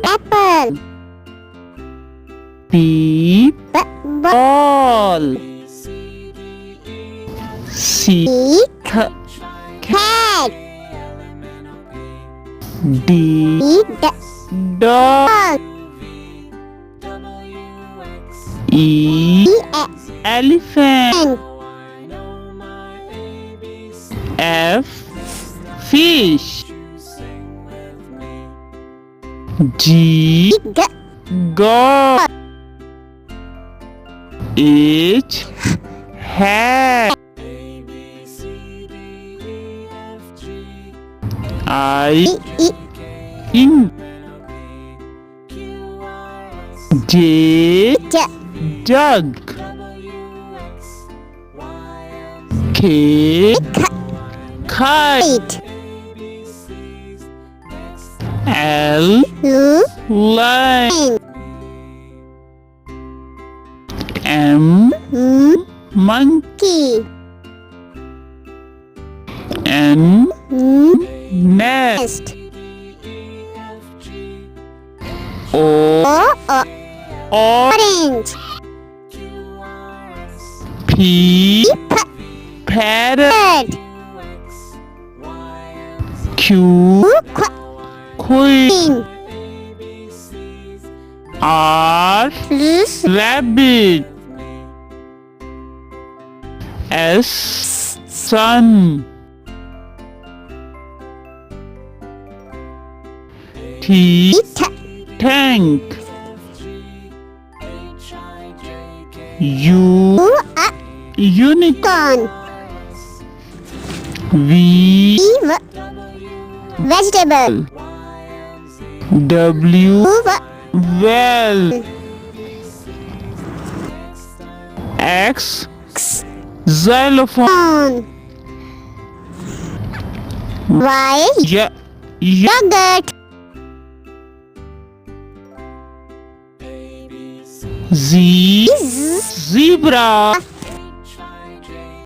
apple. B ball. C cat. D dog. E elephant. F fish. G god. H hat. I ink. J jug. K kite. L line. M monkey. N nest. O orange. P parrot. Q queen. R rabbit. S sun. T tank. U unicorn. V vegetable. W well. X xylophone. Y yogurt. Z zebra.